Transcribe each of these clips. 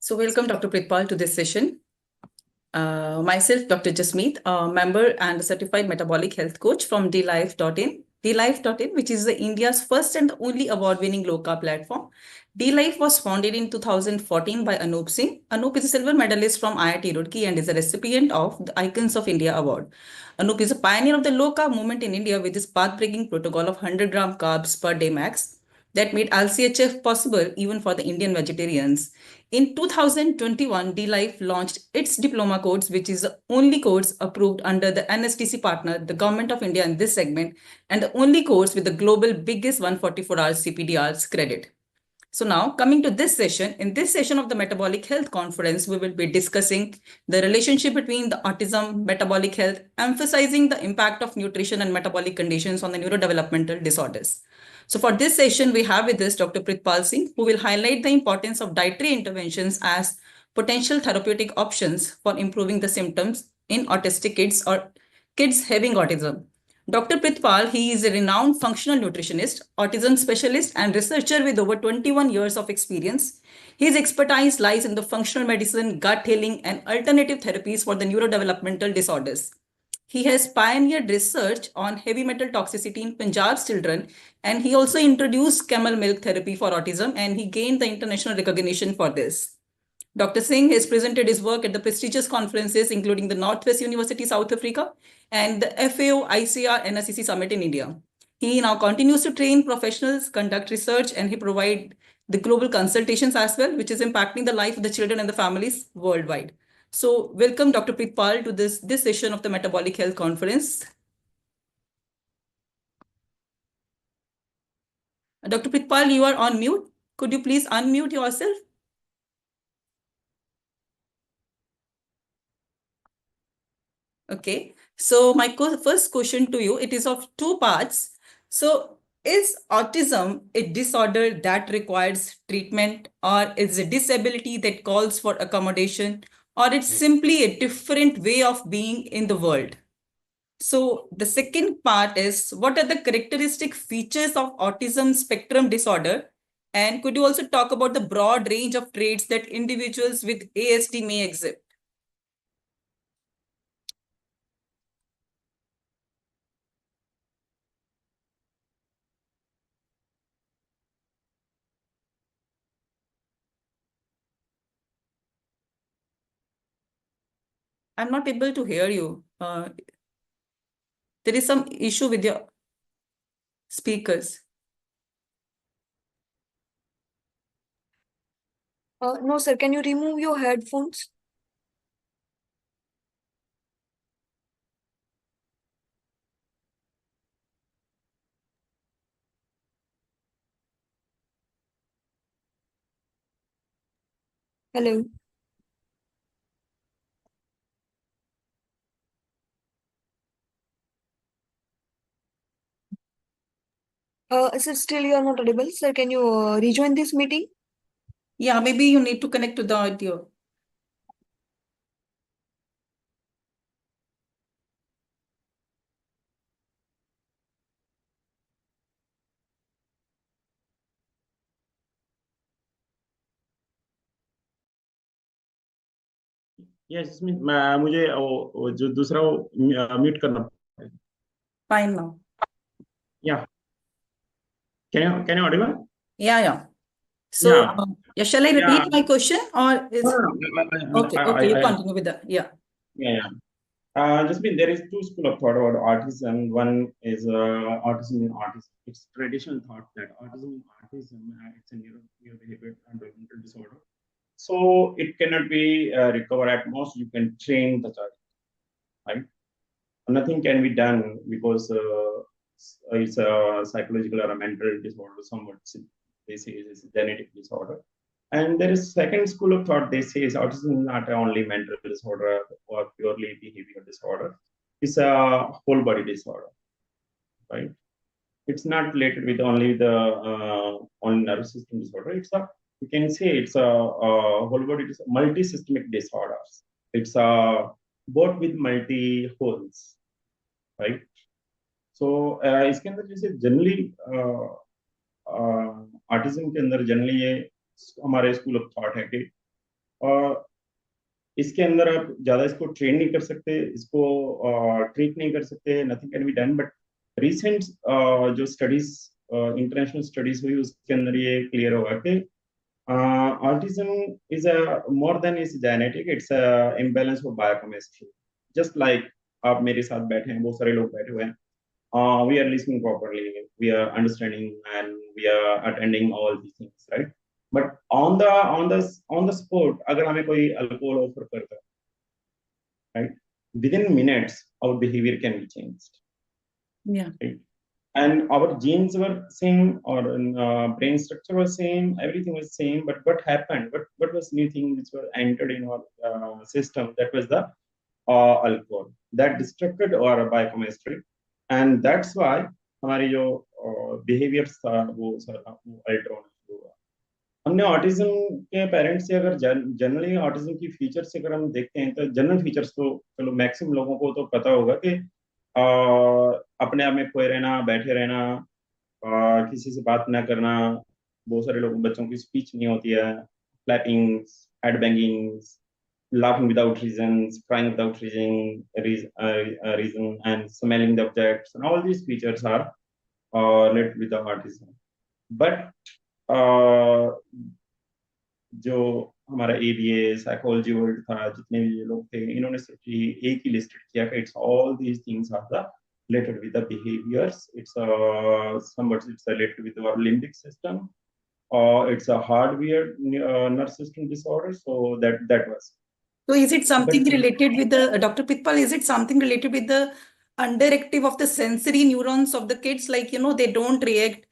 So welcome Dr. Pritpal to this session. Myself, Dr. Jasmeet, a member and a certified metabolic health coach from dlife.in. dlife.in, which is India's first and only award-winning low-carb platform. dlife was founded in 2014 by Anup Singh. Anup is a silver medalist from IIT Roorkee and is a recipient of the Icons of India Award. Anup is a pioneer of the low-carb movement in India with his path-breaking protocol of 100 gram carbs per day max that made lchf possible even for the Indian vegetarians. In 2021, DLife launched its Diploma course, which is the only course approved under the NSDC Partner, the Government of India in this segment, and the only course with the global biggest 144 hours CPD Hrs credit. So now coming to this session, in this session of the Metabolic Health Conference, we will be discussing the relationship between the autism, metabolic health, emphasizing the impact of nutrition and metabolic conditions on the neurodevelopmental disorders. So for this session, we have with us Dr. Pritpal Singh, who will highlight the importance of dietary interventions as potential therapeutic options for improving the symptoms in autistic kids or kids having autism. Dr. Pritpal, he is a renowned functional nutritionist, autism specialist, and researcher with over 21 years of experience. His expertise lies in the functional medicine, gut healing, and alternative therapies for the neurodevelopmental disorders. He has pioneered research on heavy metal toxicity in Punjab's children, and he also introduced camel milk therapy for autism, and he gained the international recognition for this. Dr. Singh has presented his work at the prestigious conferences, including the Northwest University, South Africa, and the FAO ICR NSDC Summit in India. He now continues to train professionals, conduct research, and he provides the global consultations as well, which is impacting the life of the children and the families worldwide. So welcome Dr. Pritpal to this session of the Metabolic Health Conference. Dr. Pritpal, you are on mute. Could you please unmute yourself? Okay, so my first question to you, it is of two parts. So is autism a disorder that requires treatment, or is a disability that calls for accommodation, or it's simply a different way of being in the world? So the second part is, what are the characteristic features of autism spectrum disorder? And could you also talk about the broad range of traits that individuals with ASD may exhibit? I'm not able to hear you. There is some issue with your speakers. No, sir. Can you remove your headphones? Hello. Sir, still you are not audible. Sir, can you rejoin this meeting? Yeah, maybe you need to connect to the audio. Yes, मुझे वो जो दूसरा mute करना Fine now. Yeah. Can you audible? Yeah. So, Yeah. shall I repeat my question, or is No. okay? You continue with that. Yeah. Just there is two school of thought about autism. One is autism in autism. It's traditional thought that autism in autism it's a neurobehavioral and developmental disorder. So it cannot be recovered. At most, you can train the child, right? Nothing can be done because it's a psychological or a mental disorder. Somewhat they say it's a genetic disorder. And there is second school of thought. They say is autism is not only mental disorder or purely behavioral disorder. It's a whole body disorder, right? It's not related with only the only nervous system disorder. It's a you can say it's a whole body multi-systemic disorders. It's a both with multi holes, right? So इसके अंदर जैसे generally autism के अंदर generally ये हमारे school of thought है कि इसके अंदर आप ज्यादा इसको ट्रेन नहीं कर सकते, इसको ट्रीट नहीं कर सकते, nothing can be done. But recent जो स्टडीज, इंटरनेशनल स्टडीज हुई, उसके अंदर ये क्लियर होगा कि autism is a more than is genetic, it's a imbalance of biochemistry. Just like आप मेरे साथ बैठे हैं, बहुत सारे लोग बैठे हुए हैं, we are listening properly, we are understanding, and we are attending all these things, right? But on the spot, अगर हमें कोई alcohol offer करता है, right, within minutes our behavior can be changed. Yeah. Right? And our genes were same, or brain structure was same, everything was same. But what happened? What was new thing which were entered in our system? That was the alcohol that disrupted our biochemistry, and that's why हमारी जो behaviors था वो सारा alter होना शुरू हुआ। हमने autism के पेरेंट्स से अगर जनरली ऑटिज्म की फीचर्स से अगर हम देखते हैं, तो जनरल फीचर्स तो चलो मैक्सिमम लोगों को तो पता होगा कि अपने आप में खोए रहना, बैठे रहना, किसी से बात ना करना, बहुत सारे लोग बच्चों की स्पीच नहीं होती है, clappings, head bangings, laughing without reasons, crying without reason, and smelling the objects, and all these features are related with the autism. But जो हमारा ABA साइकोलॉजी वर्ल्ड था, जितने भी ये लोग थे, इन्होंने सिर्फ एक ही लिस्ट किया कि it's all these things are the related with the behaviors. It's somewhat it's related with our limbic system, or it's a hardwired nerve system disorder. So that was. So is it something related with the Dr. Pritpal? Is it something related with the underactive of the sensory neurons of the kids? Like, they don't react.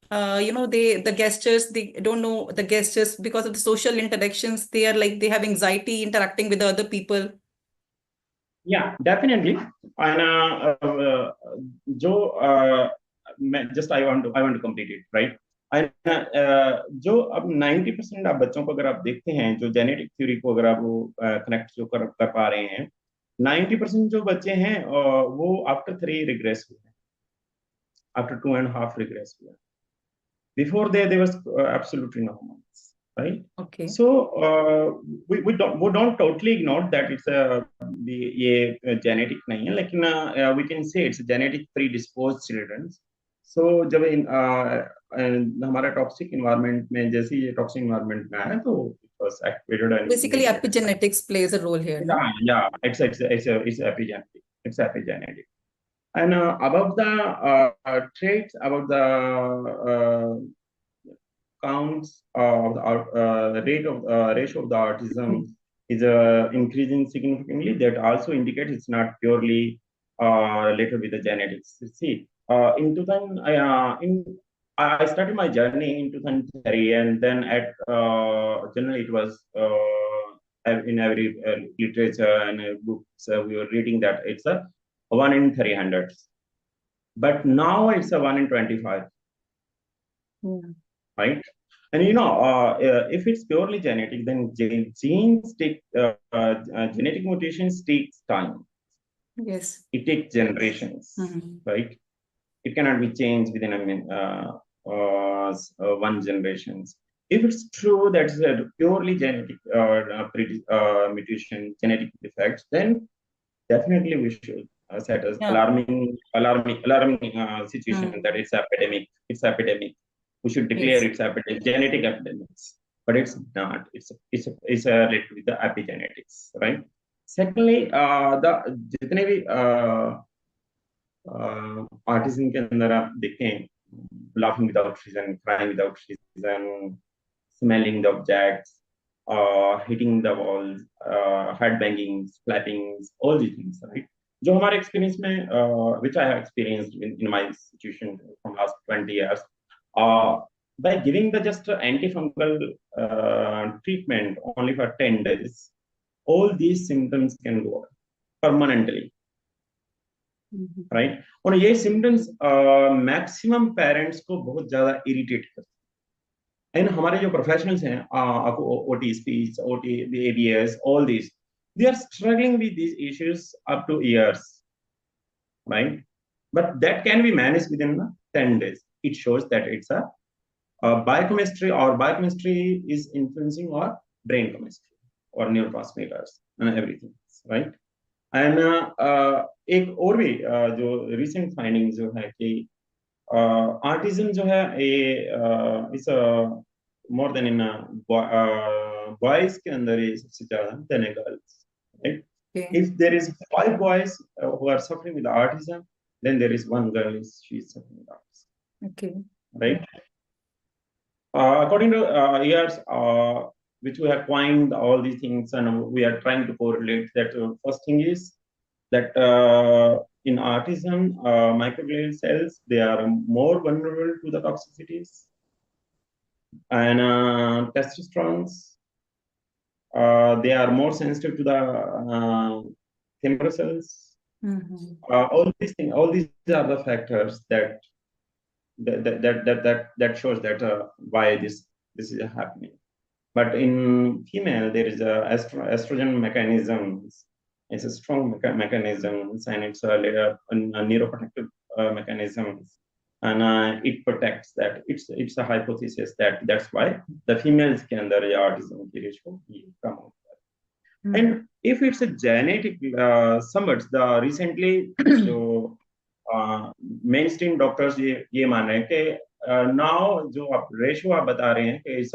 The gestures, they don't know the gestures because of the social interactions. They are like, they have anxiety interacting with the other people. Yeah, definitely. And I want to complete it, right? जो अब 90% आप बच्चों को अगर आप देखते हैं, जो जेनेटिक थ्योरी को अगर आप वो कनेक्ट जो कर पा रहे हैं, 90% जो बच्चे हैं वो आफ्टर 3 रिग्रेस हुए, आफ्टर 2.5 रिग्रेस हुए। Before they was absolutely normal, right? Okay. So we don't totally ignore that it's ये genetic नहीं है, लेकिन we can say it's genetic predisposed children. So जब हमारा टॉक्सिक इन्वायरमेंट में, जैसे ये टॉक्सिक इन्वायरमेंट में आया, तो it was activated and basically epigenetics plays a role here, no? Yeah, it's epigenetic. It's epigenetic. And about the traits, about the counts of the ratio of the autism is increasing significantly. That also indicates it's not purely related with the genetics. See, I started my journey in 2003, and then at generally it was in every literature and books we were reading that it's a 1 in 300, but now it's a 1 in 25. Right? And if it's purely genetic, then genes take genetic mutations takes time. Yes. It takes generations, right? It cannot be changed within one generation. If it's true that it's a purely genetic mutation, genetic defects, then definitely we should set as alarming situation that it's epidemic. It's epidemic. We should declare it's epidemic, genetic epidemics, but it's not. It's related with the epigenetics, right? Secondly, the जितने भी autism के अंदर आप देखें, laughing without reason, crying without reason, smelling the objects, hitting the walls, head bangings, clappings, all these things, right? जो हमारे experience में, which I have experienced in my institution from last 20 years, by giving the just antifungal treatment only for 10 days, all these symptoms can go away permanently. Right? और ये symptoms maximum parents को बहुत ज्यादा irritate करते हैं। And हमारे जो professionals हैं, OT speech, OT ABS, all this, they are struggling with these issues up to years, right? But that can be managed within 10 days. It shows that it's a biochemistry, or biochemistry is influencing our brain chemistry. or neurotransmitters and everything, right? And एक और भी जो recent findings जो है कि autism जो है ये इस मोर देन इन बॉयज के अंदर ये सबसे ज्यादा then girls, right? Okay. If there is 5 boys who are suffering with autism, then there is 1 girl she is suffering with autism, Okay. right? According to years which we have coined all these things, and we are trying to correlate that. First thing is that in autism, microglial cells, they are more vulnerable to the toxicities, and testosterone, they are more sensitive to the timber cells. All these things, all these are the factors that shows that why this is happening. But in female, there is a estrogen mechanisms. It's a strong mechanisms, and it's a neuroprotective mechanisms, and it protects that. It's a hypothesis that's why the females के अंदर ये autism की ratio कम होता है. And if it's a genetic, somewhat the recently जो mainstream doctors ये मान रहे हैं कि now जो आप रेशो आप बता रहे हैं कि इस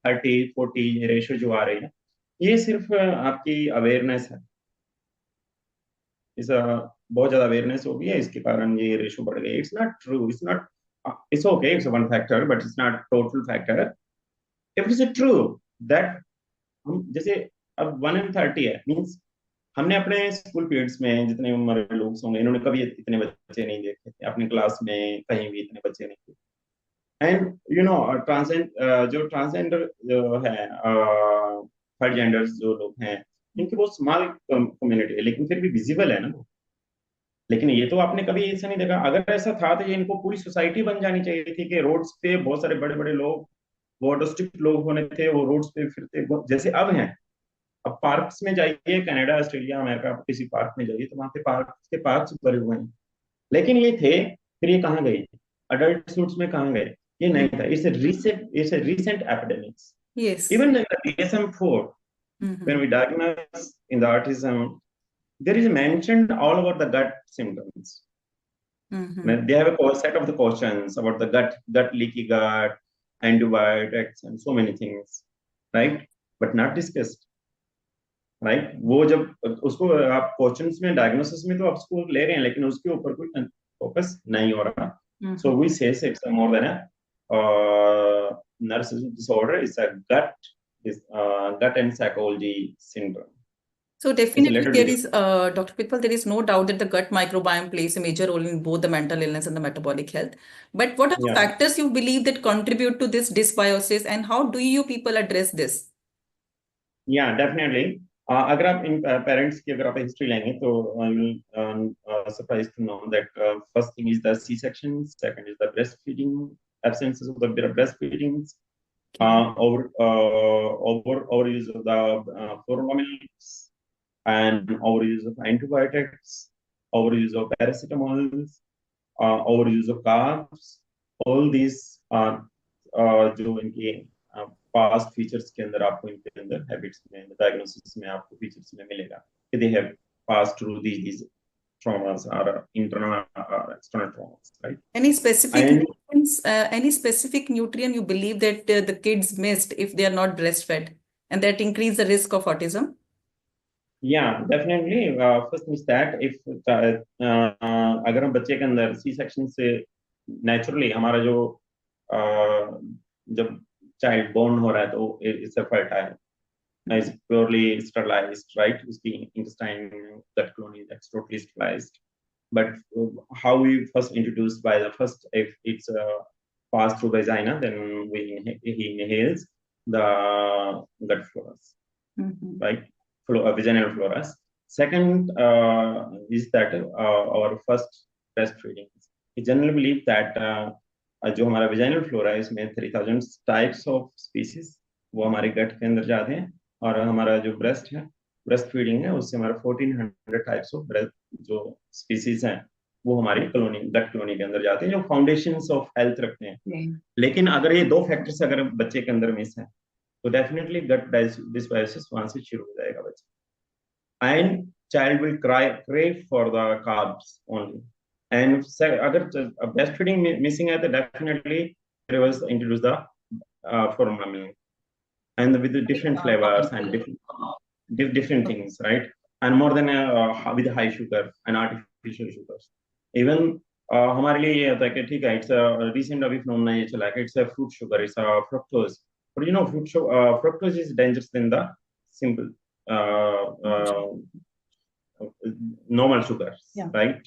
30-40 रेशो जो आ रही है, ये सिर्फ आपकी अवेयरनेस है. इस बहुत ज्यादा अवेयरनेस हो गई है, इसके कारण ये रेशो बढ़ गई. It's not true, it's not, it's okay, it's one factor, but it's not total factor. If it's true that हम जैसे अब 1 in 30 है, मींस हमने अपने स्कूल पीरियड्स में जितने हमारे लोग होंगे, इन्होंने कभी इतने बच्चे नहीं देखे थे अपनी क्लास में, कहीं भी इतने बच्चे नहीं थे. एंड यू नो ट्रांसजेंडर जो है, थर्ड जेंडर्स जो लोग हैं, इनकी बहुत स्मॉल कम्युनिटी है, लेकिन फिर भी विजिबल है ना वो. लेकिन ये तो आपने कभी ऐसा नहीं देखा. अगर ऐसा था तो ये इनको पूरी सोसाइटी बन जानी चाहिए थी कि रोड्स पे बहुत सारे बड़े बड़े लोग, वो ऑटिस्टिक लोग होने थे, वो रोड्स पे फिरते जैसे अब हैं. अब पार्क्स में जाइए, कनाडा, ऑस्ट्रेलिया, अमेरिका, किसी पार्क में जाइए तो वहां पे पार्क्स भरे हुए हैं. लेकिन ये थे, फिर ये कहाँ गए? अडल्ट सूट्स में कहाँ गए? ये नहीं था. It's a recent epidemics. Yes. Even in the DSM-4, when we diagnose in the autism, there is mentioned all about the gut symptoms. They have a set of the questions about the gut leaky gut, antibiotics, and so many things, right? But not discussed, right? वो जब उसको आप questions में, diagnosis में तो आप उसको ले रहे हैं, लेकिन उसके ऊपर कोई फोकस नहीं हो रहा. So we say it's more than a narcissistic disorder. It's a gut and psychology syndrome. So definitely there is, Dr. Pritpal, there is no doubt that the gut microbiome plays a major role in both the mental illness and the metabolic health. But what are the factors you believe that contribute to this dysbiosis, and how do you people address this? Yeah, definitely. अगर आप इन parents की अगर आप history लेंगे तो surprised to know that first thing is the C-section, second is the breastfeeding, absences of the breastfeedings, overuse of the formulations, and overuse of antibiotics, overuse of paracetamols, overuse of carbs. All these are जो इनके past features के अंदर आपको इनके अंदर habits में, diagnosis में आपको फीचर्स में मिलेगा कि they have passed through these traumas or internal or external traumas, right? Any specific nutrient you believe that the kids missed if they are not breastfed, and that increase the risk of autism? Yeah, definitely. First is that if अगर हम बच्चे के अंदर C section से naturally हमारा जो जब child born हो रहा है तो it's a fertile, is purely sterilized, right? उसकी intestine, gut colony, that's totally sterilized. But how we first introduced by the first, if it's passed through vagina, then he inhales the gut flores, right? Vaginal flores. Second is that our first breastfeeding. We generally believe that जो हमारा vaginal flora है इसमें 3000 types of species वो हमारे gut के अंदर जाते हैं, और हमारा जो ब्रेस्ट है, ब्रेस्ट फीडिंग है, उससे हमारा 1400 टाइप्स ऑफ जो स्पीसीज हैं वो हमारी कॉलोनी, गट कॉलोनी के अंदर जाते हैं, जो फाउंडेशंस ऑफ हेल्थ रखते हैं. लेकिन अगर ये दो फैक्टर्स अगर बच्चे के अंदर मिस है, तो डेफिनेटली गट dysbiosis वहां से शुरू हो जाएगा बच्चा, and child will crave for the carbs only. And अगर breastfeeding missing है तो definitely there was introduce the formula milk, and with the different flavors and different things, right? And more than with high sugar and artificial sugars. Even हमारे लिए ये होता है कि ठीक है, it's a recent अभी phenomenon ये चला है कि it's a fruit sugar, it's a fructose. But you know, fructose is dangerous than the simple normal sugars, Yeah. right?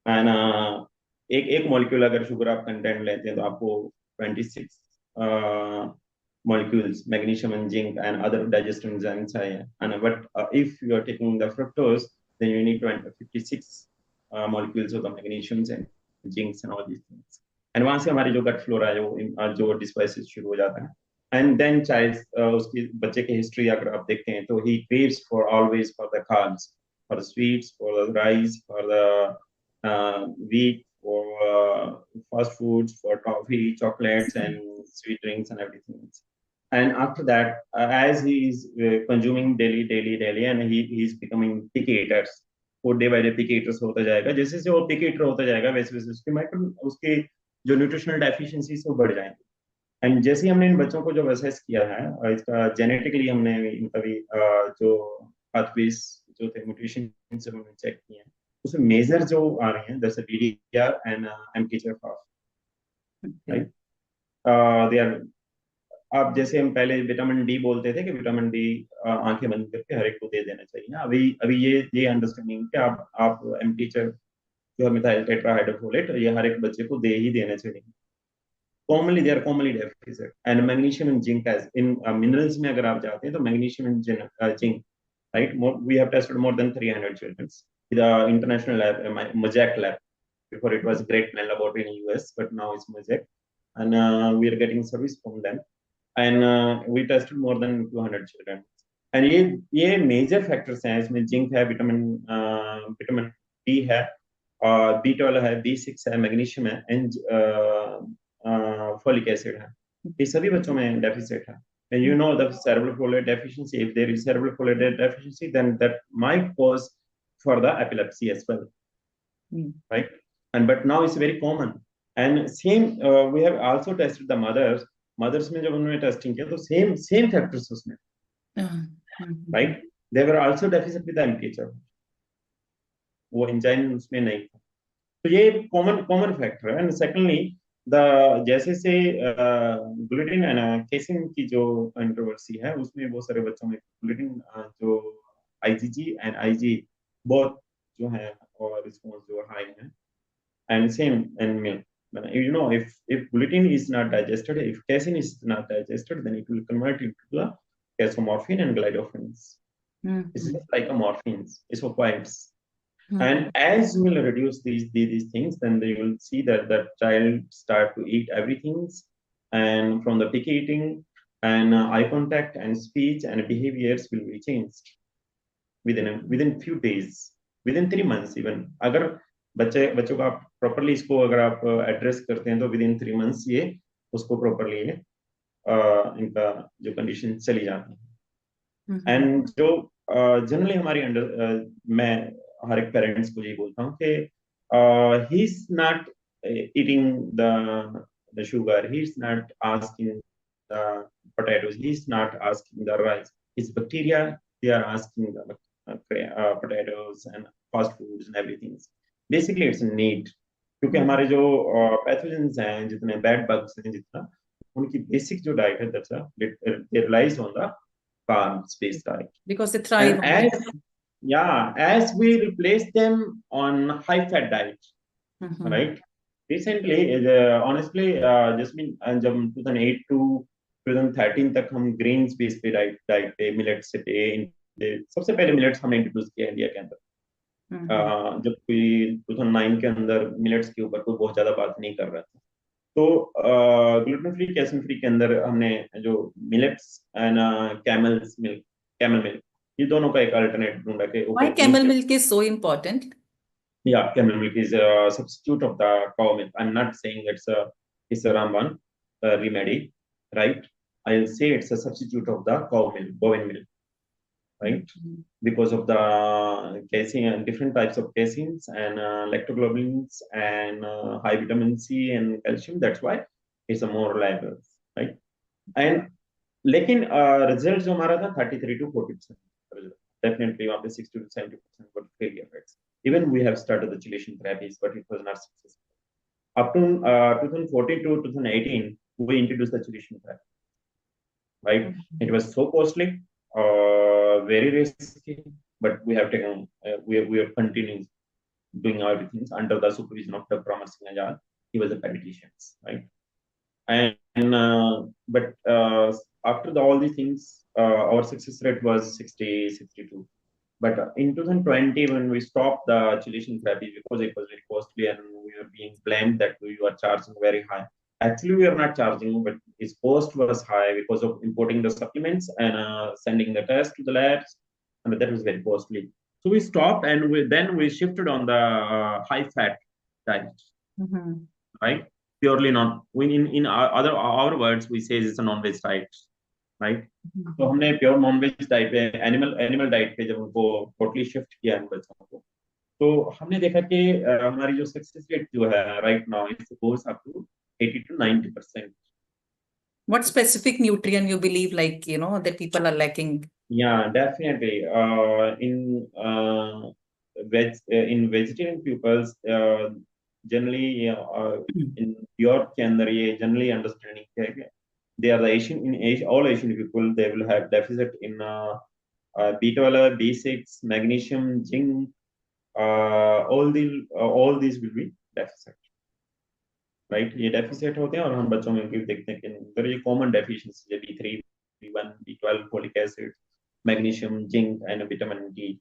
And एक molecule अगर sugar आप content लेते हैं तो आपको 26 molecules, magnesium and zinc and other digestive enzymes चाहिए. And but if you are taking the fructose, then you need 56 molecules of the magnesiums and zincs and all these things. And वहां से हमारी जो gut flora है जो dysbiosis शुरू हो जाता है. And then child उसकी बच्चे की history अगर आप देखते हैं तो he craves for always for the carbs, for the sweets, for the rice, for the wheat, for fast foods, for toffee, chocolates, and sweet drinks and everything. And after that, as he is consuming daily, and he is becoming picky eaters, वो day by day picky eaters होता जाएगा. जैसे जैसे वो पिकी eater होता जाएगा वैसे वैसे उसके जो न्यूट्रिशनल डेफिशिएंसीज वो बढ़ जाएंगे. एंड जैसे हमने इन बच्चों को जो असेस किया है, इसका जेनेटिकली हमने इनका भी जो पाथवेज जो थे म्यूटेशन से हमने चेक किए हैं, उसमें मेजर जो आ रहे हैं जैसे DDR and MHC2025, right? They are, आप जैसे हम पहले विटामिन डी बोलते थे कि विटामिन डी आंखें बंद करके हर एक को दे देना चाहिए. अभी ये अंडरस्टैंडिंग कि आप MHC जो है मिथाइल टेट्राहाइड्रोफोलेट ये हर एक बच्चे को दे ही देना चाहिए. Commonly, they are commonly deficit. And magnesium and zinc as in minerals में अगर आप जाते हैं तो magnesium and zinc, right? We have tested more than 300 children with the international lab, Mosaic lab. Before it was Great Plains Laboratory in US, but now it's Mosaic, and we are getting service from them. And we tested more than 200 children. And ये major factors हैं. इसमें zinc है, vitamin D है, B12 है, B6 है, magnesium है, and folic acid है. ये सभी बच्चों में deficit है. And you know the cerebral folate deficiency, if there is cerebral folate deficiency, then that might cause for the epilepsy as well, right? And but now it's very common. And same we have also tested the mothers में जब उन्होंने testing किया तो same factors उसमें, right? They were also deficient with the MTHR. वो enzyme उसमें नहीं था. तो ये कॉमन फैक्टर है. एंड सेकेंडली जैसे से ग्लूटेन एंड केसिन की जो कंट्रोवर्सी है उसमें बहुत सारे बच्चों में ग्लूटेन जो IgG एंड IG बहुत जो है और रिस्पॉन्स जो हाई है. And same and milk, you know, if gluten is not digested, if casein is not digested, then it will convert into the casomorphin and glidophenins. It's just like a morphines, it's opioids. And as you will reduce these things, then they will see that the child start to eat everything, and from the picky eating and eye contact and speech and behaviors will be changed within few days, within 3 months even. अगर बच्चों को आप properly इसको अगर आप address करते हैं तो विदिन 3 months ये उसको प्रॉपरली इनका जो कंडीशन चली जाती है. एंड जो जनरली हमारी मैं हर एक पेरेंट्स को यही बोलता हूँ कि he is not eating the sugar, he is not asking the potatoes, he is not asking the rice. It's bacteria, they are asking the potatoes and fast foods and everything. Basically it's a need, क्योंकि हमारे जो pathogens हैं, जितने bad bugs हैं, जितना उनकी basic जो diet है that's they relies on the carbs based diet because they thrive on it. As we replace them on high fat diet, right? Recently, honestly, just been जब 2008 to 2013 तक हम grains base पे diet पे millets पे सबसे पहले millets हमने introduce किया इंडिया के अंदर. जब कोई 2009 के अंदर मिलेट्स के ऊपर कोई बहुत ज्यादा बात नहीं कर रहा था, तो ग्लूटेन फ्री कैसेन फ्री के अंदर हमने जो मिलेट्स एंड कैमल मिल्क ये दोनों का एक अल्टरनेट ढूंढा के. Why camel milk is so important? Yeah, camel milk is a substitute of the cow milk. I'm not saying it's a Ramban remedy, right? I'll say it's a substitute of the cow milk, bovine milk, right? Mhm. Because of the casein and different types of caseins and lactoglobulins and high vitamin C and calcium. That's why it's a more reliable, right? And लेकिन result जो हमारा था 33 to 40%. Definitely वहाँ पे 60 to 70% were failure rates. Even we have started the chelation therapies, but it was not successful. Up to 2014 to 2018, we introduced the chelation therapy. Right? Mhm. It was so costly, very risky, but we have taken, we are continuing doing everything under the supervision of Dr. Singh. He was a pediatrician, right? And but after all these things, our success rate was 60, 62. But in 2020, when we stopped the chelation therapy because it was very costly and we were being blamed that we were charging very high. Actually, we are not charging, but its cost was high because of importing the supplements and sending the test to the labs, and that was very costly. So we stopped, and then we shifted on the high-fat diet, Mhm. right? Purely non. In our words, we say it's a non-veg diet, right? तो हमने pure non veg diet पे animal diet पे जब उनको totally shift किया इन बच्चों को, तो हमने देखा कि हमारी जो सक्सेस रेट जो है right now it's goes up to 80 to 90%. What specific nutrient you believe, like, that people are lacking? Yeah, definitely. In vegetarian pupils, generally in Europe के अंदर ये generally understanding है कि they are the all Asian people, they will have deficit in B12, B6, magnesium, zinc, all these will be deficit, right? ये deficit होते हैं और हम बच्चों में भी देखते हैं कि there is common deficiency B3, B1, B12, folic acid, magnesium, zinc and vitamin D.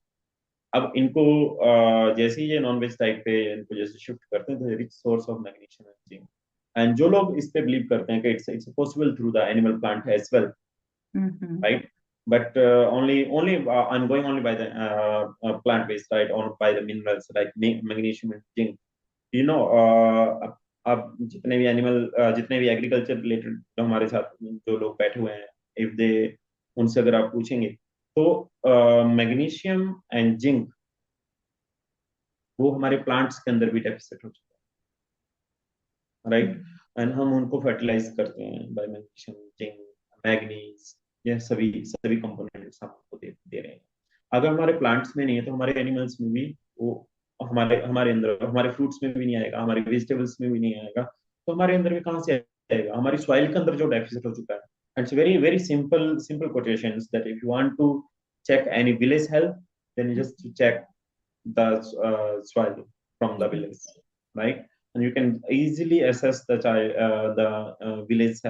अब इनको जैसे ही ये नॉन वेज डाइट पे इनको जैसे शिफ्ट करते हैं तो rich source of magnesium and zinc, and जो लोग इस पे बिलीव करते हैं कि it's possible through the animal plant as well, right? But only I'm going only by the plant based diet or by the minerals like magnesium and zinc. You know, अब जितने भी जितने भी एग्रीकल्चर रिलेटेड जो हमारे साथ जो लोग बैठे हुए हैं, इफ दे उनसे अगर आप पूछेंगे तो मैग्नीशियम एंड जिंक वो हमारे प्लांट्स के अंदर भी डेफिसिट हो चुका है, राइट? एंड हम उनको फर्टिलाइज करते हैं बाय मैग्नीशियम, जिंक, मैग्नीज, ये सभी कंपोनेंट्स हम उनको दे रहे हैं. अगर हमारे प्लांट्स में नहीं है तो हमारे एनिमल्स में भी वो हमारे अंदर, हमारे फ्रूट्स में भी नहीं आएगा, हमारे वेजिटेबल्स में भी नहीं आएगा, तो हमारे अंदर भी कहाँ से आएगा? हमारी सॉइल के अंदर जो डेफिसिट हो चुका है. It's very simple quotations that if you want to check any village health, then you just check the soil from the village, right? And you can easily assess the village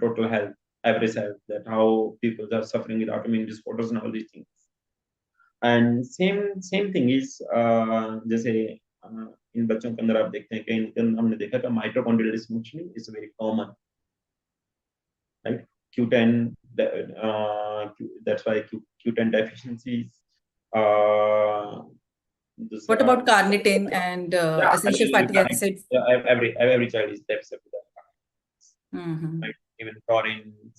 total health, average health, that how people are suffering with autoimmune disorders and all these things. And same thing is जैसे इन बच्चों के अंदर आप देखते हैं कि हमने देखा कि mitochondrial dysfunction is very common, right? Q10, that's why Q10 deficiencies. What about carnitine and essential fatty acids? Every child is deficit with that. Mhm. Right? Even taurines,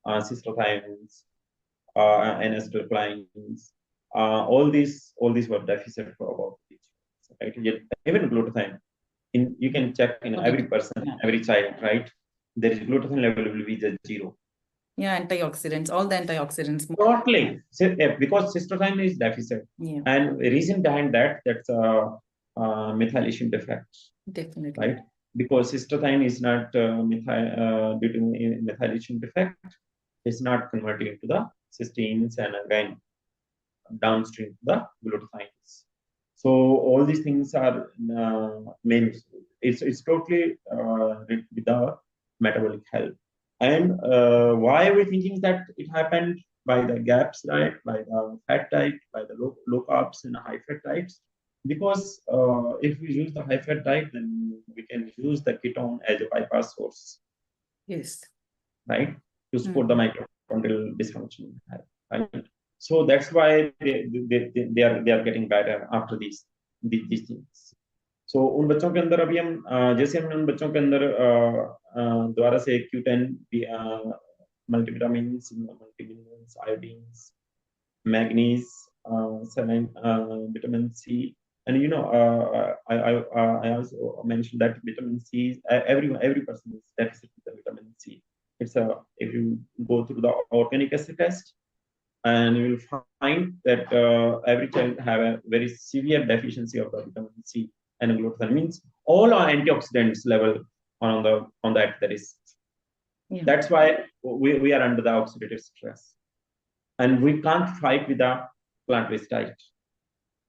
cystothiones, NSDC, all these were deficit for about each, right? Yet, even glutathione, you can check in every person, every child, right? There is glutathione level will be just 0. Yeah, antioxidants, all the antioxidants. Totally, because cystothionein is deficit, Yeah, and reason behind that's methylation defect, definitely. right? Because cystothionein is not due to methylation defect, it's not converted into the cysteines and again downstream to the glutathiones. So all these things are main. It's totally with the metabolic health. And why are we thinking that it happened by the GAPS diet, by the fat diet, by the low carbs and high fat diets? Because if we use the high fat diet, then we can use the ketone as a bypass source. Yes. Right? To support the mitochondrial dysfunction. Right? So that's why they are getting better after these things. सो उन बच्चों के अंदर अभी हम जैसे हमने उन बच्चों के अंदर दोबारा से Q10 multivitamin, iodine, manganese, saline, vitamin C, and I also mentioned that vitamin C, every person is deficit with the vitamin C. It's a if you go through the organic acid test, and you will find that every child have a very severe deficiency of the vitamin C and glutathione. Means all our antioxidants level on that is. Yeah. That's why we are under the oxidative stress, and we can't fight with a plant-based diet.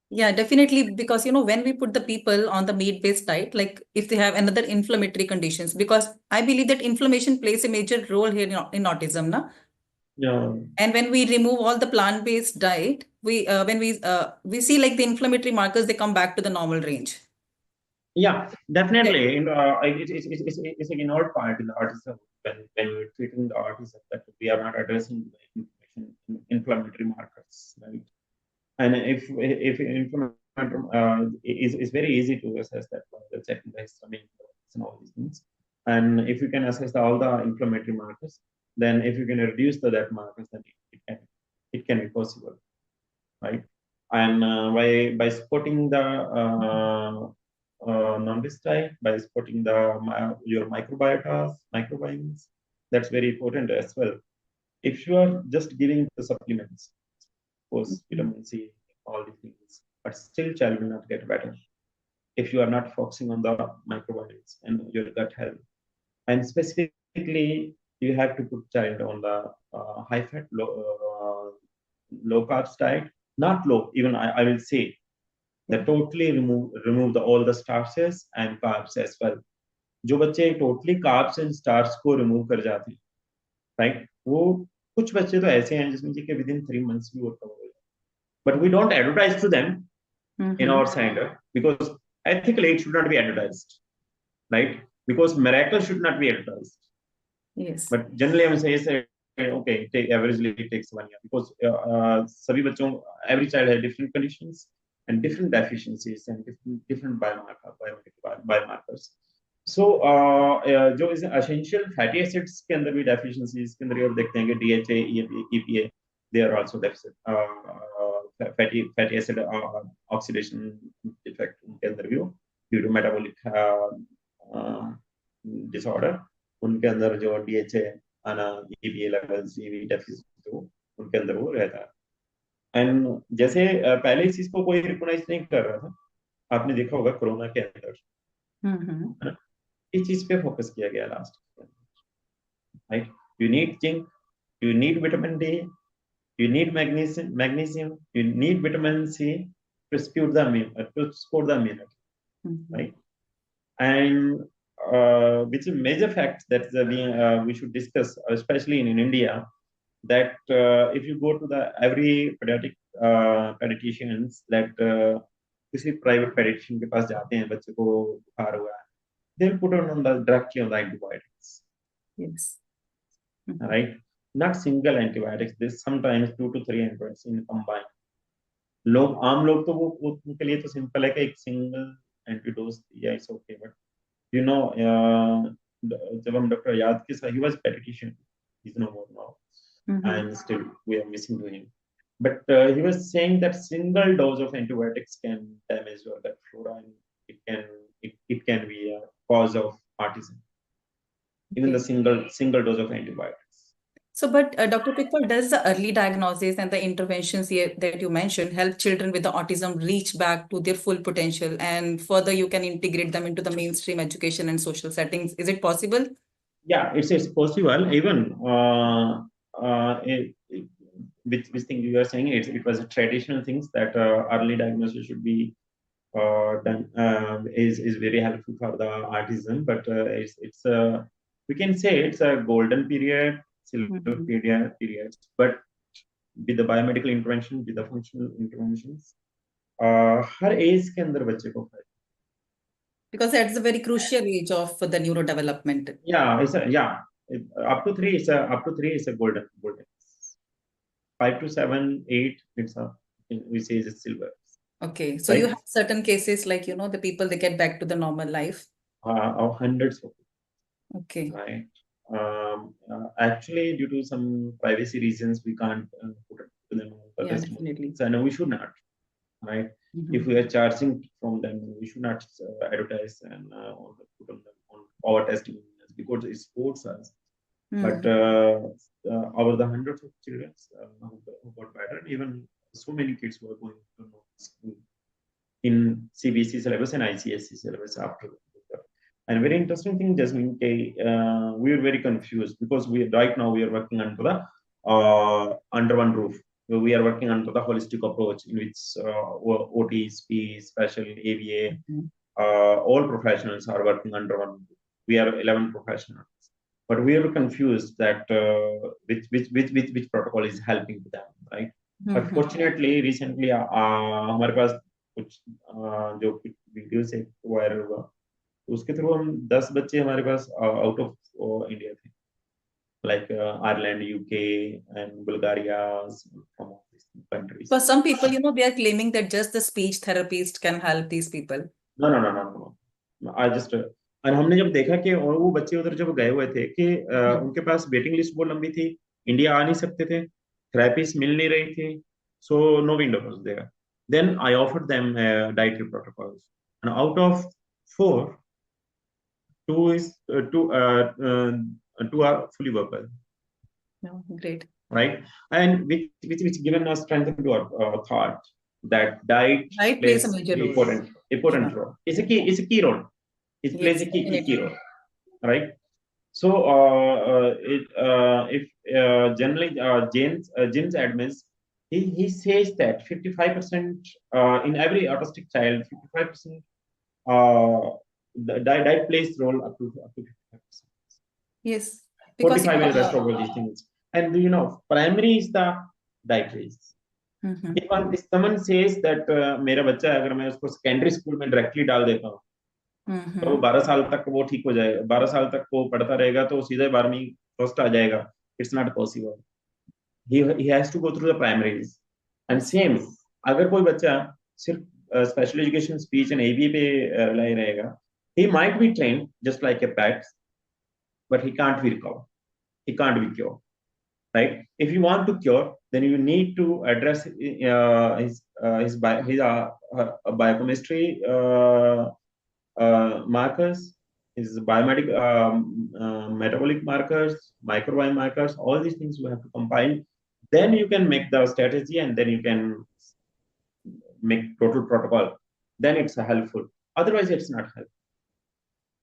Yeah, definitely. Because, when we put the people on the meat-based diet, like if they have another inflammatory conditions, because I believe that inflammation plays a major role here in autism, na? Yeah. And when we remove all the plant-based diet, we see like the inflammatory markers, they come back to the normal range. Yeah, definitely. It's an involved part in the autism when we're treating the autism, that we are not addressing the inflammatory markers, right? And if inflammatory is very easy to assess that by the checking the histamine and all these things. And if you can assess all the inflammatory markers, then if you can reduce that markers, then it can be possible, right? And by supporting the non-based diet, by supporting your microbiomes, that's very important as well. If you are just giving the supplements, of course, vitamin C, all these things, but still child will not get better if you are not focusing on the microbiomes and your gut health. And specifically, you have to put child on the high-fat, low-carb diet, not low, even I will say, that totally remove all the starches and carbs as well. जो बच्चे totally carbs and starch को remove कर जाते हैं, right? वो कुछ बच्चे तो ऐसे हैं जिसमें कि within 3 months भी workout हो जाए. But we don't advertise to them in our center because ethically it should not be advertised, right? Because miracle should not be advertised. Yes. But generally I say okay, averagely it takes 1 year because सभी बच्चों, every child has different conditions and different deficiencies and different biomarkers. So जो इस essential fatty acids के अंदर भी deficiencies के अंदर आप देखते हैं कि DHA, EPA, they are also deficit. Fatty acid oxidation defect उनके अंदर भी हो due to metabolic disorder. उनके अंदर जो DHA आना, EPA levels, EV deficit हो, उनके अंदर वो रहता है. एंड जैसे पहले इस चीज को कोई रिकॉग्नाइज नहीं कर रहा था, आपने देखा होगा कोरोना के अंदर इस चीज पे फोकस किया गया last, right? You need zinc, you need vitamin D, you need magnesium, you need vitamin C to support the immunity, right? And which is major fact that we should discuss, especially in India, that if you go to the every pediatricians, that किसी private pediatrician के पास जाते हैं, बच्चे को बुखार हुआ है, they'll put on the directly on the antibiotics. Yes. Right? Not single antibiotics. There's sometimes 2 to 3 antibiotics in combined. आम लोग तो वो उनके लिए तो सिंपल है कि एक सिंगल एंटीडोज दिया, it's okay. But you know, जब हम डॉक्टर याद के साथ, he was pediatrician, he's no more now, and still we are missing to him. But he was saying that single dose of antibiotics can damage your gut flora, and it can be a cause of autism. Even the single dose of antibiotics. So, but Dr. Pritpal, does the early diagnosis and the interventions here that you mentioned help children with the autism reach back to their full potential, and further you can integrate them into the mainstream education and social settings? Is it possible? Yeah, it's possible. Even which thing you are saying, it was a traditional things that early diagnosis should be done, is very helpful for the autism. But it's we can say it's a golden period, silver period. But with the biomedical intervention, with the functional interventions, हर age के अंदर बच्चे को फायदा. Because that's a very crucial age of the neurodevelopment. Yeah, up to 3 is a golden. 5 to 7, 8, we say it's silver. Okay. So you right? have certain cases like, the people, they get back to the normal life. Of hundreds of Okay. right? Actually, due to some privacy reasons, we can't put it to them on the Yeah, testimonials, definitely. and we should not, right? If we are charging from them, we should not advertise and put on them on our testimonials because it supports us. But over the hundreds of children who got better, and even so many kids who are going to school in CBSE syllabus and ICSE syllabus after. And very interesting thing, Jasmine, we are very confused because right now we are working under the under one roof. We are working under the holistic approach in which OT, SP, special AVA, all professionals are working under one roof. We are 11 professionals, but we are confused that which protocol is helping them, right? But fortunately, recently, हमारे पास कुछ जो videos एक viral हुआ, उसके through हम 10 बच्चे हमारे pass out of India थे, like Ireland, UK, and Bulgaria, from all these countries. For some people, they are claiming that just the speech therapist can help these people. No. I just और हमने जब देखा कि वो बच्चे उधर जब गए हुए थे कि उनके पास वेटिंग लिस्ट बहुत लंबी थी, इंडिया आ नहीं सकते थे, थेरेपीज मिल नहीं रही थी, so no window was there. Then I offered them dietary protocols, and out of 4, 2 are fully workable. No, great. Right, and which given us strength to our thought that diet Plays a major role. important role. It's a key role. It plays a key role, right? So if generally James admits, he says that 55% in every autistic child, 55% the diet plays role up to 55%. Yes, because 45 is the rest of all these things. And primary is the dietary. If someone says that मेरा बच्चा अगर मैं उसको secondary school में directly डाल देता हूँ, तो 12 साल तक वो ठीक हो जाएगा, 12 साल तक वो पढ़ता रहेगा तो सीधे 12वीं फर्स्ट आ जाएगा. It's not possible. He has to go through the primaries. And same, अगर कोई बच्चा सिर्फ special education, speech and ABA पे रह रहेगा, he might be trained just like a pet, but he can't be recovered. He can't be cured. Right? If you want to cure, then you need to address his biochemistry markers, his metabolic markers, microbiome markers. All these things you have to combine. Then you can make the strategy, and then you can make total protocol. Then it's helpful. Otherwise, it's not helpful.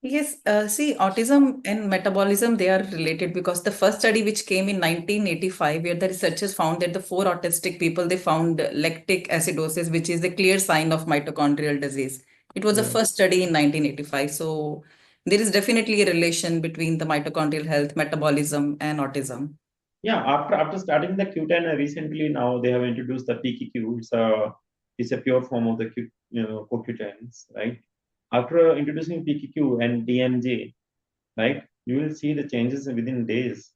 Yes, see, autism and metabolism, they are related because the first study which came in 1985, where the researchers found that the 4 autistic people, they found lactic acidosis, which is a clear sign of mitochondrial disease. It was the first study in 1985. So there is definitely a relation between the mitochondrial health, metabolism, and autism. Yeah, after starting the Q10, recently now they have introduced the PQQ. It's a pure form of the CoQ10s, right? After introducing PQQ and DMJ, right, you will see the changes within days.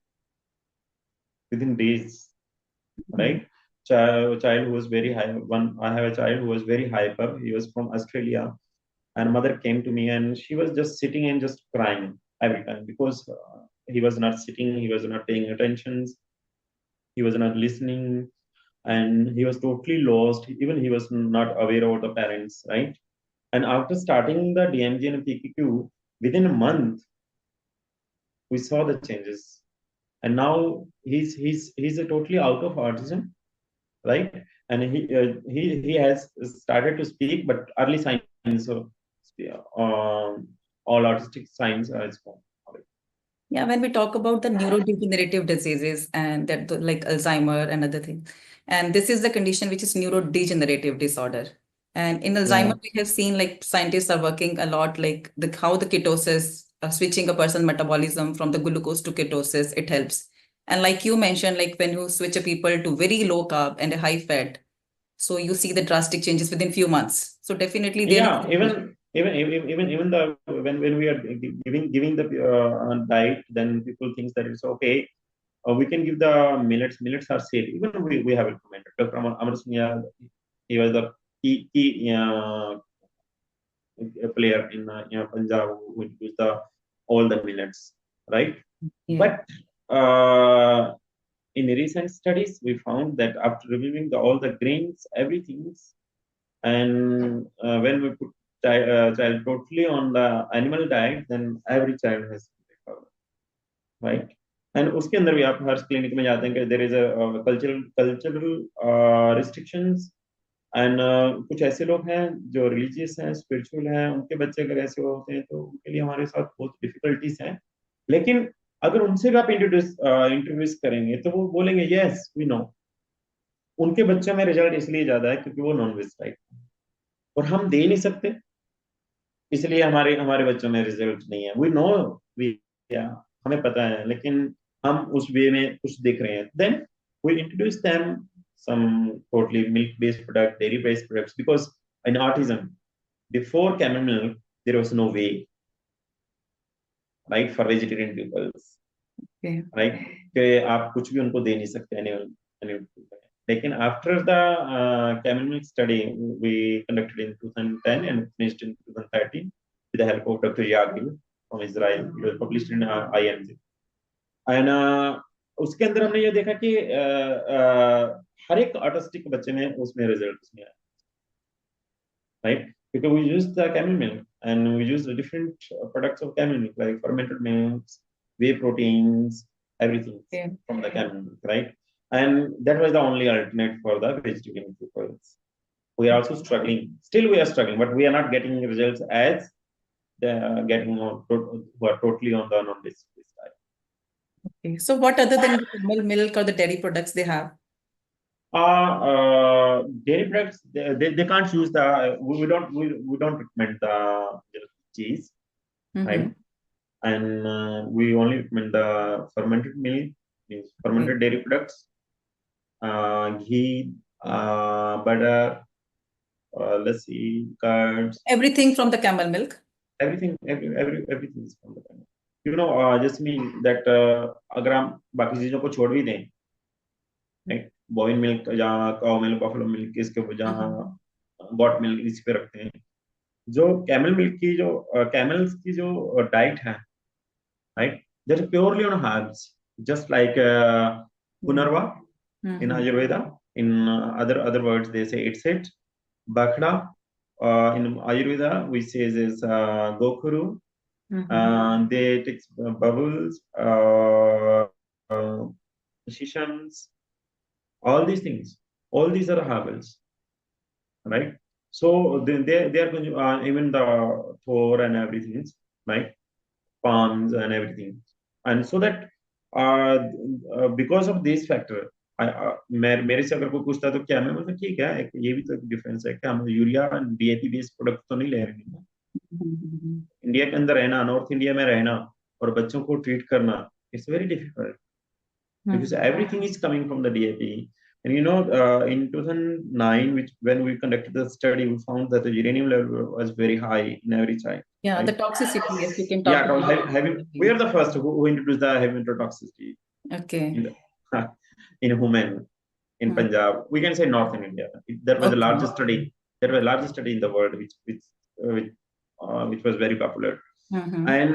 Right? Child who was very high. I have a child who was very hyper. He was from Australia, and mother came to me, and she was just sitting and just crying every time because he was not sitting, he was not paying attention, he was not listening, and he was totally lost. Even he was not aware of the parents, right? And after starting the DMG and PQQ, within a month, we saw the changes. And now he's a totally out of autism, right? And he has started to speak, but early signs of all autistic signs are formed. Yeah, when we talk about the neurodegenerative diseases and that like Alzheimer and other things, and this is the condition which is neurodegenerative disorder. And in Alzheimer, we have seen like scientists are working a lot like how the ketosis, switching a person's metabolism from the glucose to ketosis, it helps. And like you mentioned, like when you switch a people to very low carb and a high fat, so you see the drastic changes within few months. So definitely there Yeah, is even the when we are giving the diet, then people think that it's okay. We can give the millets. Millets are safe. Even we have recommended. Dr. Amar Singh, he was the key player in Punjab who use all the millets, right? Yeah. But in recent studies, we found that after removing all the grains, everything, and when we put child totally on the animal diet, then every child has recovered, right? And उसके अंदर भी आप हर clinic में जाते हैं कि there is a cultural restrictions and कुछ ऐसे लोग हैं जो रिलीजियस हैं, स्पिरिचुअल हैं, उनके बच्चे अगर ऐसे होते हैं तो उनके लिए हमारे साथ बहुत डिफिकल्टीज हैं। लेकिन अगर उनसे भी आप इंट्रोड्यूस करेंगे तो वो बोलेंगे यस वी नो। उनके बच्चों में रिजल्ट इसलिए ज्यादा है क्योंकि वो नॉन वेज टाइप, और हम दे नहीं सकते, इसलिए हमारे हमारे बच्चों में रिजल्ट नहीं है। वी नो, वी हमें पता है, लेकिन हम उस वे में कुछ देख रहे हैं। Then we introduce them some totally milk based product, dairy based products, because in autism before camel milk there was no way, right, for vegetarian people, Okay. right, कि आप कुछ भी उनको दे नहीं सकते animal food। लेकिन after the camel milk study we conducted in 2010 and finished in 2013 with the help of Dr. Yagil from Israel, it was published in IMG, and उसके अंदर हमने ये देखा कि हर एक ऑटिस्टिक बच्चे में उसमें रिजल्ट उसमें आया, right? Because we use the camel milk and we use the different products of camel milk like fermented milks, whey proteins, everything from the camel milk, right? And that was the only alternate for the vegetarian people. We are also struggling. Still, we are struggling, but we are not getting results as the getting who are totally on the non-vegetarian diet. Okay. So what other than the camel milk or the dairy products they have? Dairy products they can't use the we don't recommend the cheese, right? And we only recommend the fermented milk, means fermented dairy products, ghee, butter, let's see, curds. Everything from the camel milk. Everything is from the camel. You know, just mean that अगर हम बाकी चीजों को छोड़ भी दें, right? बॉइन milk जहाँ cow milk, buffalo milk, इसके जहाँ गॉट मिल्क इसी पे रखते हैं, जो कैमल मिल्क की जो कैमल्स की जो डाइट है, right, that is purely on herbs, just like पुनर्वा in Ayurveda, in other words they say it's it, Bakhda, in Ayurveda we say is Gokuru, they take bubbles, shishams, all these things, all these are herbals, right? So they are going to, even the thor and everything, right, palms and everything, and so that because of this factor मेरे से अगर कोई पूछता तो क्या, मैं बोलता ठीक है, ये भी तो डिफरेंस है, क्या हम urea and DAP based product तो नहीं ले रहे हैं। इंडिया के अंदर रहना, नॉर्थ इंडिया में रहना और बच्चों को ट्रीट करना, it's very difficult because everything is coming from the DAP. And you know, in 2009, when we conducted the study, we found that the uranium level was very high in every child. Yeah, right? the toxicity, if you can talk Yeah, we are the first who introduced the heavy metal toxicity. Okay. In human, in Punjab, we can say northern India. There was the largest study. There was the largest study in the world, which was very popular. And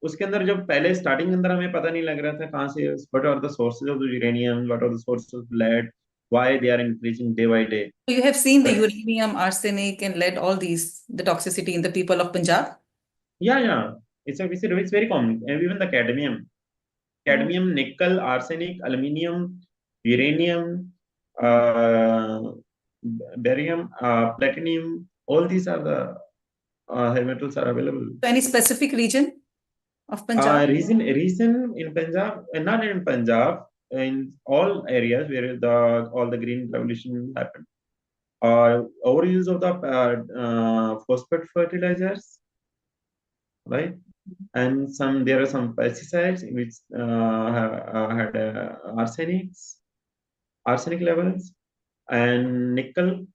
उसके अंदर जब पहले starting अंदर हमें पता नहीं लग रहा था कहाँ से, what are the sources of the uranium, what are the sources of lead, why they are increasing day by day. So you have seen the uranium, arsenic, and lead, all these, the toxicity in the people of Punjab? Yeah. It's very common. And even the cadmium, nickel, arsenic, aluminium, uranium, barium, platinum, all these are the heavy metals are available. So any specific region of Punjab? Reason in Punjab, not in Punjab, in all areas where all the green revolution happened. Overuse of the phosphate fertilizers, right? And there are some pesticides which had arsenic levels, and nickel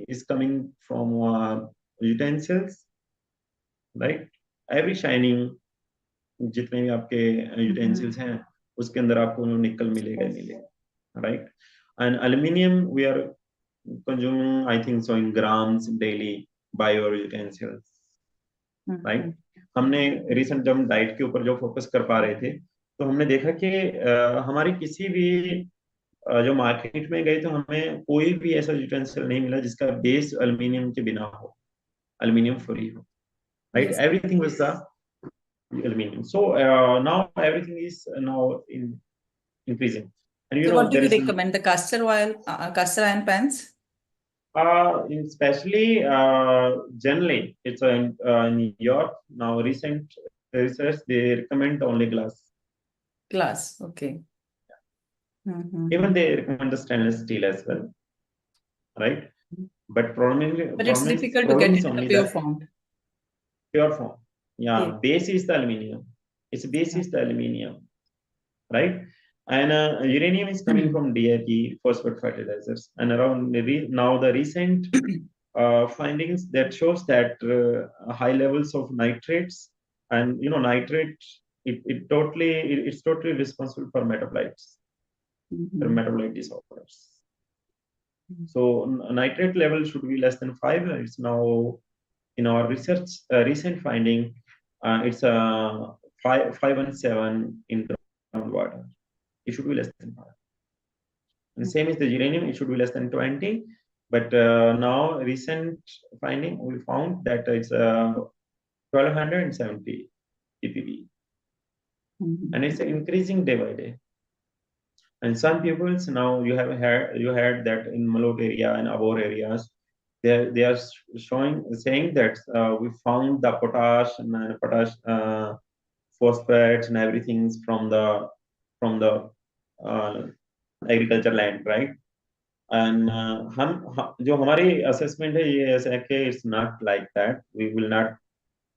is coming from utensils, right? Every shining, जितने भी आपके utensils हैं उसके अंदर आपको निकल मिलेगा, right? And aluminium, we are consuming, I think so, in grams daily bioutensils, right? हमने recent जब डाइट के ऊपर जो फोकस कर पा रहे थे, तो हमने देखा कि हमारी किसी भी जो मार्केट में गए तो हमें कोई भी ऐसा यूटेंसिल नहीं मिला जिसका बेस एल्युमिनियम के बिना हो, एल्युमिनियम फ्री हो, right? Yes. Everything was the aluminum. So now everything is now increasing. And So what do there you is recommend? The castor oil, castor iron pans? especially generally it's in New York now. Recent research they recommend only glass. Glass. Okay. Even they recommend the stainless steel as well, right? But But it's difficult to get it in the pure form. Pure form. Yeah, Yeah. base is the aluminium. Its base is the aluminium, right? And uranium is coming from DAP, phosphate fertilizers. And around now the recent findings that shows that high levels of nitrates, and nitrate it's totally responsible for metabolites, for metabolite disorders. So nitrate level should be less than 5. It's now in our research recent finding, it's 517 in groundwater. It should be less than 5. And same as the uranium, it should be less than 20. But now recent finding, we found that it's 1270 ppb, and it's increasing day by day. And some peoples now you heard that in Malot area and Abor areas, they are saying that we found the potash and potash phosphates and everything from the agriculture land, right? And हम जो हमारी assessment है ये ऐसा है कि it's not like that. We will not.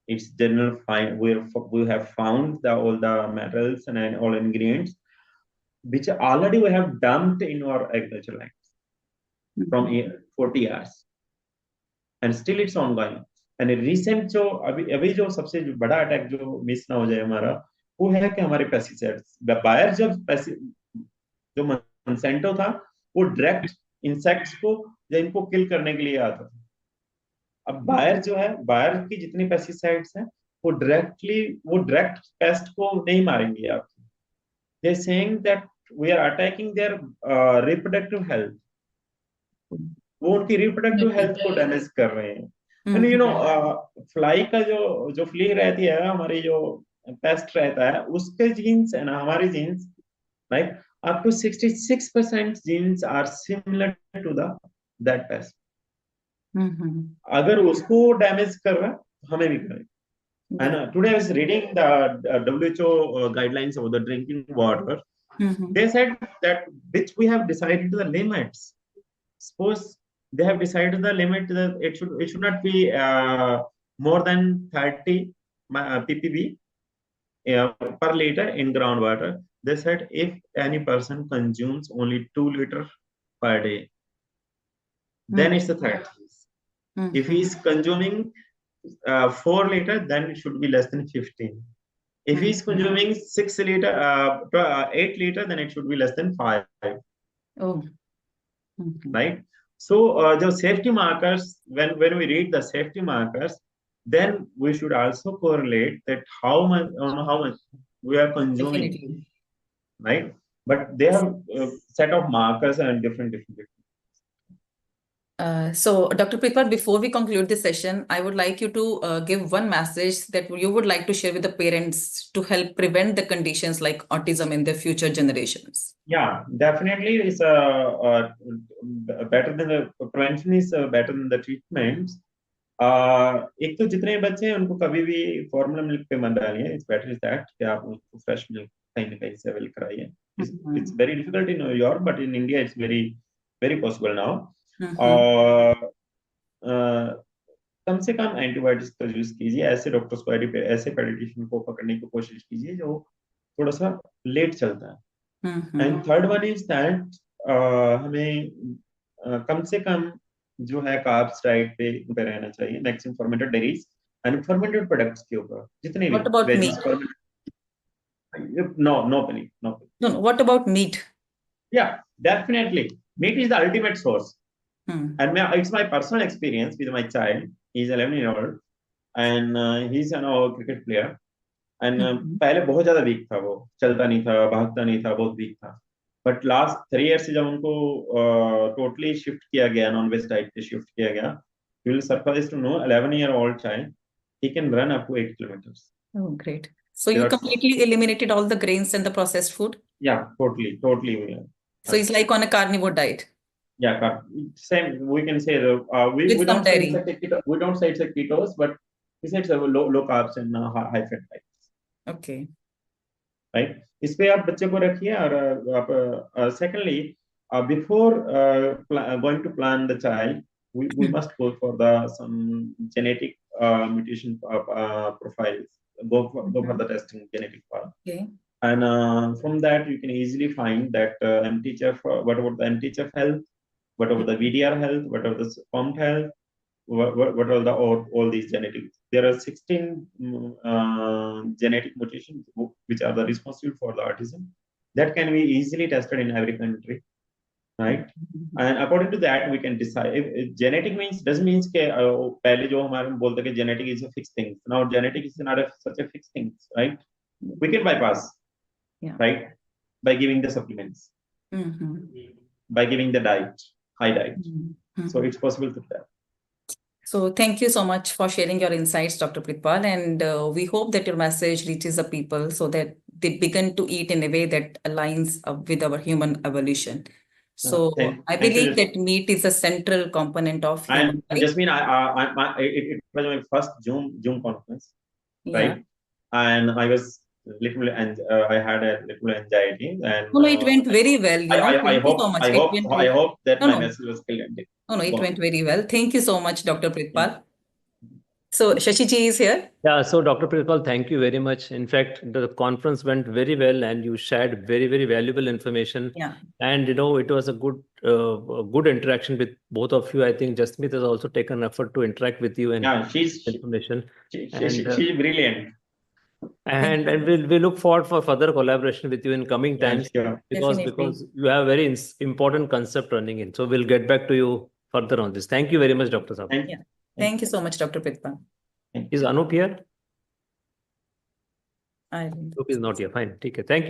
It's general find. We have found all the metals and all ingredients which already we have dumped in our agriculture lands from 40 years, and still it's ongoing. And recent जो अभी जो सबसे बड़ा attack जो miss ना हो जाए हमारा, वो है कि हमारे पेस्टिसाइड्स बायर जो मोंसेंटो था वो डायरेक्ट इंसेक्ट्स को या इनको किल करने के लिए आता था. अब बायर की जितनी पेस्टिसाइड्स हैं वो डायरेक्ट पेस्ट को नहीं मारेंगे आप. They're saying that we are attacking their reproductive health. वो उनकी reproductive health को डैमेज कर रहे हैं. And फ्लाई का जो फ्ली रहती है, हमारी जो पेस्ट रहता है, उसके जीन्स है ना, हमारे jeans, right, up to 66% genes are similar to that pest. अगर उसको डैमेज कर रहा है हमें भी करें. And today I was reading the WHO guidelines about the drinking water. They said that which we have decided the limits. Suppose they have decided the limit that it should not be more than 30 ppb per liter in groundwater. They said if any person consumes only 2 liters per day, then it's a 30. If he is consuming 4 liters, then it should be less than 15. If he is consuming 6 liters, 8 liters, then it should be less than 5. Oh. Right? So the safety markers, when we read the safety markers, then we should also correlate that how much we are consuming. Definitely. Right? But they have a set of markers and different. So, Dr. Pritpal, before we conclude this session, I would like you to give one message that you would like to share with the parents to help prevent the conditions like autism in the future generations. Yeah, definitely. It's better than the prevention is better than the treatments. एक तो जितने बच्चे हैं उनको कभी भी formula milk पे मत डालिए. It's better is that कि आप उसको फ्रेश मिल्क कहीं ना कहीं से अवेल कराइए. It's very difficult in New York, but in India it's very possible now. कम से कम एंटीबायोटिक्स का यूज कीजिए. ऐसे डॉक्टर्स को ऐसे पेडियाट्रिशियन को पकड़ने की कोशिश कीजिए जो थोड़ा सा लेट चलता है. And third one is that हमें कम से कम जो है कार्ब्स डाइट पे रहना चाहिए. Maximum fermented dairies and fermented products के ऊपर जितने भी. What about meat? No panic. No, what about meat? Yeah, definitely. Meat is the ultimate source. And it's my personal experience with my child. He's 11-year-old and he's an cricket player. And पहले बहुत ज्यादा week था, वो चलता नहीं था, भागता नहीं था, बहुत वीक था. बट लास्ट 3 years से जब उनको टोटली शिफ्ट किया गया, नॉन वेज डाइट पे शिफ्ट किया गया, you will surprise to know 11-year-old child, he can run up to 8 kilometers. Oh, great. So you completely eliminated all the grains and the processed food? Yeah, totally. So it's like on a carnivore diet? Yeah, same. We can say we don't say it's a keto, we don't say it's a ketos, but we say it's a low carbs and high fat diets. Okay. Right. इस पे आप बच्चे को रखिए और आप secondly before going to plan the child, we must go for some genetic mutation profiles. Go for the testing genetic part. Okay. And from that you can easily find that MTHF, whatever the MTHF health, whatever the VDR health, whatever the COMT health, what are all these genetics. There are 16 genetic mutations which are the responsible for the autism that can be easily tested in every country, right? And according to that we can decide. If genetic means doesn't mean के पहले जो हमारे बोलते कि genetic is a fixed thing. Now genetic is not such a fixed thing, right? We can bypass, right, by giving the supplements, by giving the diet, high diet. So it's possible to do that. So thank you so much for sharing your insights, Dr. Pritpal, and we hope that your message reaches the people so that they begin to eat in a way that aligns with our human evolution. So I believe that meat is a central component of human life. And Jasmine, it was my first Zoom conference, right? And I was I had a little anxiety, and no, it went very well. I hope that my message was clear. No, it went very well. Thank you so much, Dr. Pritpal. So Shashi ji is here. Yeah, so Dr. Pritpal, thank you very much. In fact, the conference went very well and you shared very, very valuable information. Yeah. And it was a good interaction with both of you. I think Jasmeet has also taken effort to interact with you and she's information. She's brilliant. And we look forward for further collaboration with you in coming times, because you have a very important concept running in. So we'll get back to you further on this. Thank you very much, Dr. Saab. Thank you so much, Dr. Pritpal. Is Anup here? Anup is not here. Fine. Okay. Thank you.